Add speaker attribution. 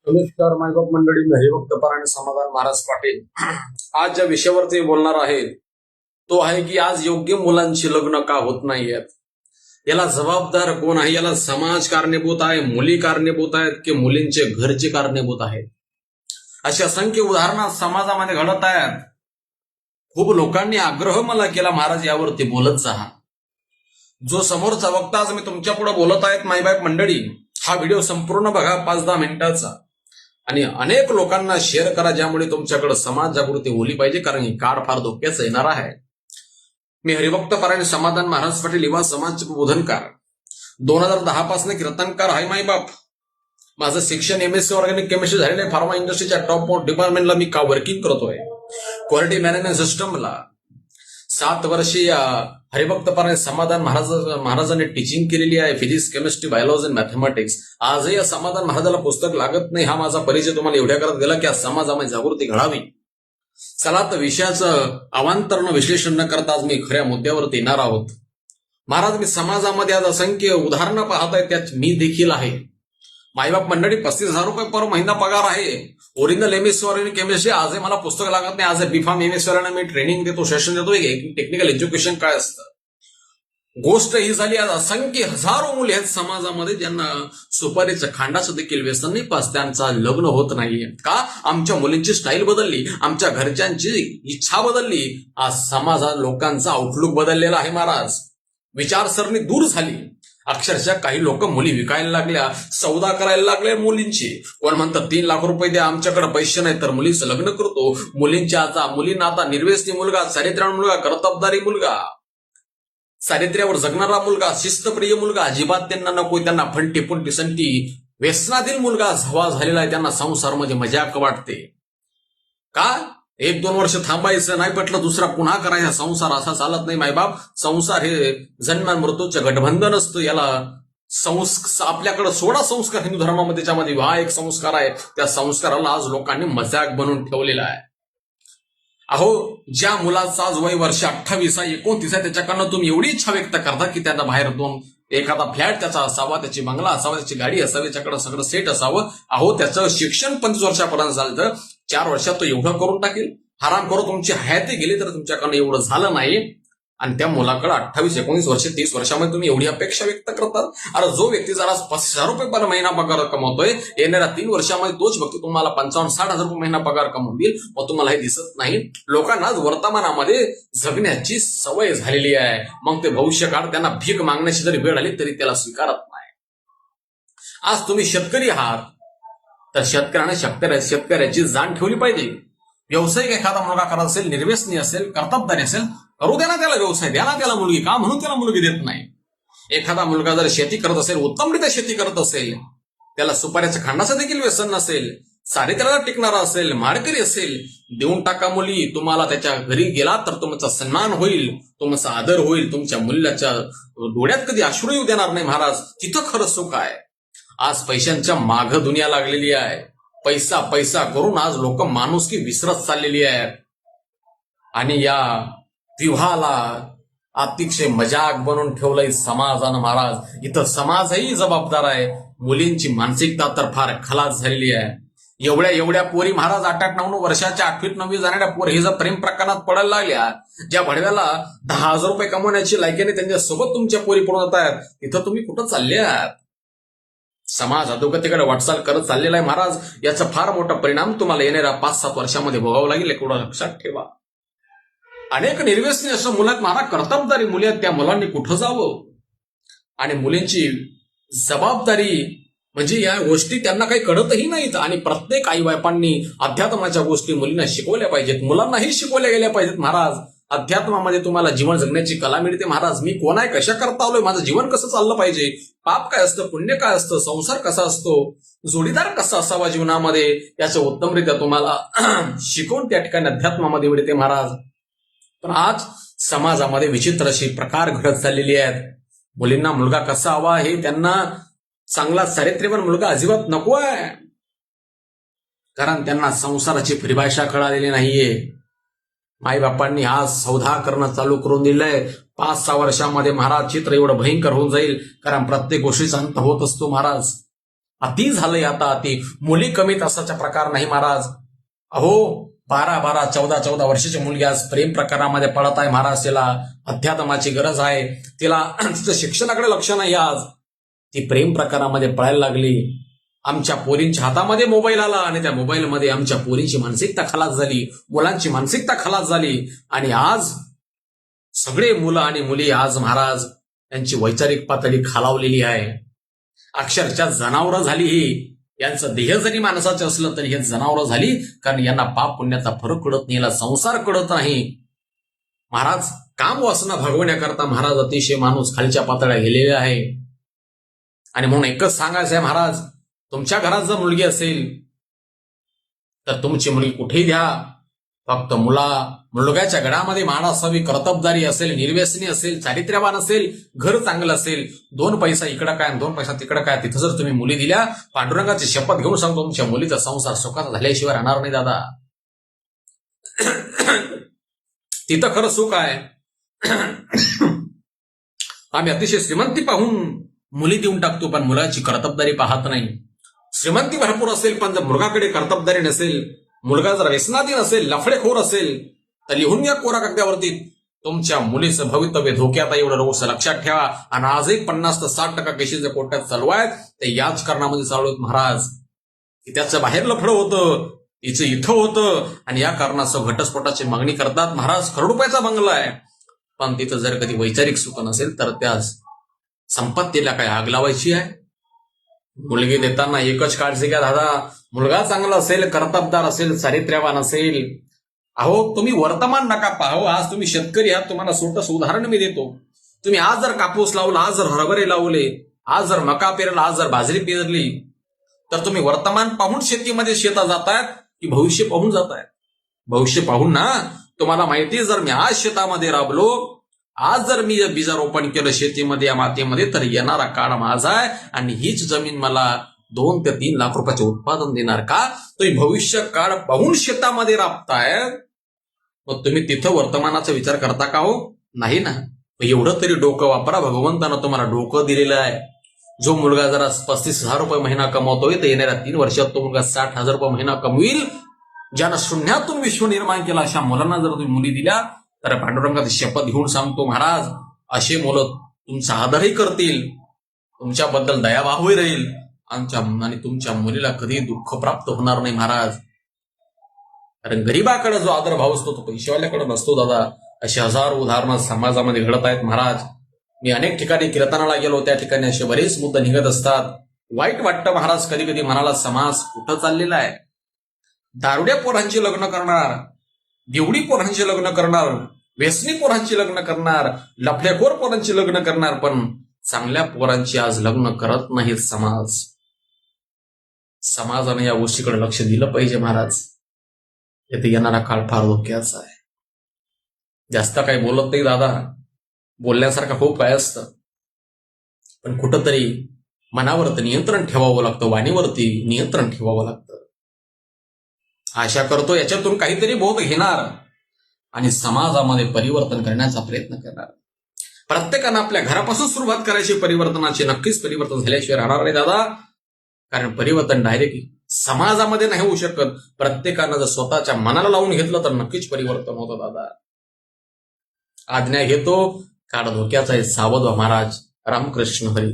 Speaker 1: नमस्कार मायबाप मंडळी, मी हरिभक्त पारायण समाधान महाराज पाटील. आज ज्या विषयावरती बोलणार आहे तो आहे की आज योग्य मुलांची लग्न का होत नाहीयेत. याला जबाबदार कोण आहे? याला समाज कारणीभूत आहे, मुली कारणीभूत आहेत की मुलींचे घरचे कारणीभूत आहेत? अशी असंख्य उदाहरणं समाजामध्ये घडत आहेत. खूप लोकांनी आग्रह मला केला, महाराज यावरती बोलत जा. जो समोरचा वक्ता आज मी तुमच्या पुढे बोलत आहेत मायबाप मंडळी, हा व्हिडिओ संपूर्ण बघा, 5-10 मिनिटाचा, आणि अनेक लोकांना शेअर करा, ज्यामुळे तुमच्याकडे समाज जागृती होली पाहिजे. कारण ही काळ फार धोक्याचं येणार आहे. मी हरिभक्त पारायण समाधान महाराज पाटील, युवा समाज बोधनकार, 2010 पासून कीर्तनकार आहे मायबाप. माझं शिक्षण MSc ऑर्गॅनिक केमिस्ट्री झालेलं आहे. फार्मा इंडस्ट्रीच्या टॉप मोस्ट डिपार्टमेंटला मी वर्किंग करतोय. क्वालिटी मॅनेजमेंट सिस्टमला 7 वर्षीय हरिभक्त पारायण समाधान महाराजांनी टीचिंग केलेली आहे. फिजिक्स, केमिस्ट्री, बायोलॉजी आणि मॅथमॅटिक्स. आजही या समाधान महाराजाला पुस्तक लागत नाही. हा माझा परिचय तुम्हाला एवढ्या करत गेला की आज समाजामध्ये जागृती घडावी. चला तर विषयाचं अवांतरण विश्लेषण न करता आज मी खऱ्या मुद्द्यावरती येणार आहोत. महाराज, मी समाजामध्ये आज असंख्य उदाहरणं पाहत आहे, त्यात मी देखील आहे. मायबाप मंडळी, 35,000 रुपये पर महिना पगार आहे. Original MSc organic chemistry. आजही मला पुस्तक लागत नाही. आज B.Pharm MSc वाल्यांना मी ट्रेनिंग देतो, सेशन देतो. टेक्निकल एज्युकेशन काय असतं. गोष्ट ही झाली, आज असंख्य हजारो मुली आहेत समाजामध्ये ज्यांना सुपारीचं खांडाचं देखील व्यसन नाही, पास त्यांचा लग्न होत नाहीये. का? आमच्या मुलींची स्टाईल बदलली, आमच्या घरच्यांची इच्छा बदलली. आज समाजात लोकांचा आउटलुक बदललेला आहे महाराज. विचारसरणी दूर झाली. अक्षरशः काही लोक मुली विकायला लागल्या, सौदा करायला लागल्या मुलींची. कोण म्हणतात 3 लाख रुपये द्या, आमच्याकडे पैसे नाही तर मुलीचं लग्न करतो. मुलींना आता निर्व्यसनी मुलगा, चारित्र्यावान मुलगा, कर्तबदारी मुलगा, चारित्र्यावर जगणारा मुलगा, शिस्तप्रिय मुलगा अजिबात त्यांना नको. त्यांना फंटी पुंटी संटी व्यसनातील मुलगा हवा झालेला आहे. त्यांना संसार म्हणजे मजाक वाटते. का? 1-2 वर्ष थांबायचं, नाही पटलं दुसरा पुन्हा करायचा. संसार असा चालत नाही मायबाप. संसार हे जन्म मृत्यूचं गठबंधन असतं. याला आपल्याकडे 16 संस्कार हिंदू धर्मामध्ये, त्याच्यामध्ये हा एक संस्कार आहे. त्या संस्काराला आज लोकांनी मजाक बनवून ठेवलेला आहे. अहो, ज्या मुलाचा आज वय वर्ष 28 आहे, 29 आहे, त्याच्याकडनं तुम्ही एवढी इच्छा व्यक्त करता की त्यांना बाहेर एखादा फ्लॅट त्याचा असावा, त्याची बंगला असावा, त्याची गाडी असावी, त्याच्याकडे सगळं सेट असावं. अहो, त्याचं शिक्षण 25 वर्षापर्यंत झालं तर 4 वर्षात तो एवढं करून टाकेल. हराम करू तुमची हयाती गेली तर तुमच्याकडनं एवढं झालं नाही. आणि त्या मुलाकडे 28, 19 वर्ष, 30 वर्षामध्ये तुम्ही एवढी अपेक्षा व्यक्त करतात. अरे जो व्यक्ती जरा 35,000 रुपये पर महिना पगार कमवतोय, येणाऱ्या 3 वर्षामध्ये तोच व्यक्ती तुम्हाला 55-60 हजार रुपये महिना पगार कमवतील. मग तुम्हाला हे दिसत नाही. लोकांना आज वर्तमानामध्ये जगण्याची सवय झालेली आहे. मग ते भविष्य काळ त्यांना भीक मागण्याची जरी वेळ आली तरी त्याला स्वीकारत नाही. आज तुम्ही शेतकरी आहात तर शेतकऱ्याची जाण ठेवली पाहिजे. व्यावसायिक एखादा मुलगा करत असेल, निर्व्यसनी असेल, कर्तबदारी असेल, करू द्या ना त्याला व्यवसाय, द्या ना त्याला मुलगी. का म्हणून त्याला मुलगी देत नाही? एखादा मुलगा जर शेती करत असेल, उत्तमरित्या शेती करत असेल, त्याला सुपाऱ्याच्या खांडाचं देखील व्यसन नसेल, चारित्र्याला टिकणारा असेल, माळकरी असेल, देऊन टाका मुली. तुम्हाला त्याच्या घरी गेला तर तुमचा सन्मान होईल, तुमचा आदर होईल. तुमच्या मुलाच्या डोळ्यात कधी अश्रू येऊ देणार नाही महाराज. तिथं खरं सुख आहे. आज पैशांच्या माग दुनिया लागलेली आहे. पैसा पैसा करून आज लोक माणुसकी विसरत चाललेली आहेत. आणि या विवाहाला अतिशय मजाक बनवून ठेवलंय समाजानं महाराज. इथं समाजही जबाबदार आहे. मुलींची मानसिकता तर फार खलास झालेली आहे. एवढ्या पोरी महाराज 8-9 वर्षाच्या 8वी-9वी जाणाऱ्या पोरी हे जर प्रेम प्रकरणात पडायला लागल्या, ज्या भडव्याला 10,000 रुपये कमवण्याची लायकीने त्यांच्यासोबत तुमच्या पोरी पडून जात आहेत, तिथं तुम्ही कुठं चालले आहात? समाज अधोगतीकडे वाटचाल करत चाललेला आहे महाराज. याचा फार मोठा परिणाम तुम्हाला येणाऱ्या 5-7 वर्षामध्ये भोगावं लागेल. एवढं लक्षात ठेवा. अनेक निर्व्यसनी असं मुलं महाराज, कर्तबदारी मुली आहेत. त्या मुलांनी कुठं जावं? आणि मुलींची जबाबदारी म्हणजे या गोष्टी त्यांना काही कळतही नाहीत. आणि प्रत्येक आईबापांनी अध्यात्माच्या गोष्टी मुलींना शिकवल्या पाहिजेत, मुलांनाही शिकवल्या गेल्या पाहिजेत महाराज. अध्यात्मामध्ये तुम्हाला जीवन जगण्याची कला मिळते महाराज. मी कोण आहे, कशा करता आलोय, माझं जीवन कसं चाललं पाहिजे, पाप काय असतं, पुण्य काय असतं, संसार कसा असतो, जोडीदार कसा असावा जीवनामध्ये, याचं उत्तमरित्या तुम्हाला शिकवून त्या ठिकाणी अध्यात्मामध्ये मिळते महाराज. पण आज समाजामध्ये विचित्र अशी प्रकार घडत चाललेली आहेत. मुलींना मुलगा कसा हवा हे त्यांना चांगला चारित्र्यवान मुलगा अजिबात नको आहे. कारण त्यांना संसाराची परिभाषा कळालेली नाहीये. माईबापांनी आज सौदा करणं चालू करून दिलंय. 5-6 वर्षामध्ये महाराज चित्र एवढं भयंकर होऊन जाईल. कारण प्रत्येक गोष्टीचा अंत होत असतो महाराज. अति झालंय आता अति. मुली कमी तासाचा प्रकार नाही महाराज. अहो 12-12, 14-14 वर्षाची मुलगी आज प्रेम प्रकारामध्ये पडत आहे महाराज. तिला अध्यात्माची गरज आहे, तिला तिचं शिक्षणाकडे लक्ष नाही. आज ती प्रेम प्रकारामध्ये पळायला लागली. आमच्या पोरींच्या हातामध्ये मोबाईल आला आणि त्या मोबाईलमध्ये आमच्या पोरींची मानसिकता खलास झाली, मुलांची मानसिकता खलास झाली. आणि आज सगळे मुलं आणि मुली आज महाराज यांची वैचारिक पातळी खालावलेली आहे. अक्षरशः जनावरं झाली ही. यांचं देह जरी माणसाचं असलं तरी हे जनावरं झाली, कारण यांना पाप पुण्याचा फरक कळत नाही, याला संसार कळत नाही. महाराज काम वासना भागवण्याकरता महाराज अतिशय माणूस खालच्या पातळ्या गेलेले आहे. आणि म्हणून एकच सांगायचं आहे महाराज, तुमच्या घरात जर मुलगी असेल तर तुमची मुलगी कुठेही द्या, फक्त मुलग्याच्या गळ्यामध्ये मान असावी, कर्तबदारी असेल, निर्व्यसनी असेल, चारित्र्यवान असेल, घर चांगलं असेल. 2 पैसा इकडं काय 2 पैसा तिकडं काय, तिथं जर तुम्ही मुली दिल्या, पांडुरंगाची शपथ घेऊन सांगतो तुमच्या मुलीचा संसार सुखाचा झाल्याशिवाय राहणार नाही दादा. तिथं खरं सुख आहे. आम्ही अतिशय श्रीमंती पाहून मुली देऊन टाकतो, पण मुलाची कर्तबदारी पाहत नाही. श्रीमंती भरपूर असेल पण जर मुलगाकडे कर्तबदारी नसेल, मुलगा जर व्यसनाधीन असेल, लफडेखोर असेल, तर लिहून घ्या कोरा कागदावरती, तुमच्या मुलीचं भवितव्य धोक्यात आहे. एवढं रोज लक्षात ठेवा. आणि आजही 50 ते 60% केसेस जर कोर्टात चालू आहेत ते याच कारणामध्ये चालू आहेत महाराज, की त्याचं बाहेर लफडं होतं, तिचं इथं होतं, आणि या कारणाचं घटस्फोटाची मागणी करतात. महाराज करोड रुपयाचा बंगला आहे, पण तिथं जर कधी वैचारिक सुख नसेल तर त्या संपत्तीला काय आग लावायची आहे. मुलगी देताना एकच काळजी घ्या दादा, मुलगा चांगला असेल, कर्तबदार असेल, चारित्र्यवान असेल. अहो तुम्ही वर्तमान नका पाहू. आज तुम्ही शेतकरी आहात, तुम्हाला छोटंसं उदाहरण मी देतो. तुम्ही आज जर कापूस लावला, आज जर हरभरे लावले, आज जर मका पेरला, आज जर बाजरी पेरली, तर तुम्ही वर्तमान पाहून शेतीमध्ये शेतात जातायत की भविष्य पाहून जातायत? भविष्य पाहून ना. तुम्हाला माहिती, जर मी आज शेतामध्ये राबलो, आज जर मी बीजारोपण केलं शेतीमध्ये या मातीमध्ये, तर येणारा काळ माझा आहे आणि हीच जमीन मला 2 ते 3 लाख रुपयाचे उत्पादन देणार. का? तुम्ही भविष्य काळ पाहून शेतामध्ये राबताय, मग तुम्ही तिथं वर्तमानाचा विचार करता का हो? नाही ना. एवढं तरी डोकं वापरा. भगवंतानं तुम्हाला डोकं दिलेलं आहे. जो मुलगा जरा 35,000 रुपये महिना कमवतोय, तर येणाऱ्या 3 वर्षात तो मुलगा 60,000 रुपये महिना कमविल. ज्यानं शून्यातून विश्व निर्माण केला, अशा मुलांना जर तुम्ही मुली दिल्या, तर पांडुरंगाची शपथ घेऊन सांगतो महाराज, असे मुलं तुमचा आदरही करतील, तुमच्याबद्दल दयाभावही राहील, आणि तुमच्या मुलीला कधी दुःख प्राप्त होणार नाही महाराज. कारण गरीबाकडे जो आदरभाव असतो तो पैशावाल्याकडे नसतो दादा. अशी हजारो उदाहरणं समाजामध्ये घडत आहेत महाराज. मी अनेक ठिकाणी कीर्तनाला गेलो, त्या ठिकाणी असे बरेच मुद्दे निघत असतात. वाईट वाटतं महाराज कधी कधी मनाला, समाज कुठं चाललेला आहे. दारुड्या पोरांची लग्न करणार, देवडी पोरांची लग्न करणार, व्यसनी पोरांची लग्न करणार, लफडेखोर पोरांची लग्न करणार, पण चांगल्या पोरांची आज लग्न करत नाहीत समाज. समाजाने या गोष्टीकडे लक्ष दिलं पाहिजे महाराज. येथे येणारा काळ फार धोक्याचा आहे. जास्त काही बोलत नाही दादा, बोलण्यासारखं खूप काय असतं, पण कुठंतरी मनावरती नियंत्रण ठेवावं लागतं, वाणीवरती नियंत्रण ठेवावं लागतं. आशा करतो याच्यातून काहीतरी बोध घेणार आणि समाजामध्ये परिवर्तन करण्याचा प्रयत्न करणार. प्रत्येकानं आपल्या घरापासून सुरुवात करायची परिवर्तनाची. नक्कीच परिवर्तन झाल्याशिवाय राहणार नाही दादा. कारण परिवर्तन डायरेक्ट समाजामध्ये नाही होऊ शकत. प्रत्येकानं जर स्वतःच्या मनाला लावून घेतलं तर नक्कीच परिवर्तन होतं दादा. आज्ञा घेतो. काळ धोक्याचा आहे, सावध व्हा महाराज. रामकृष्ण हरी.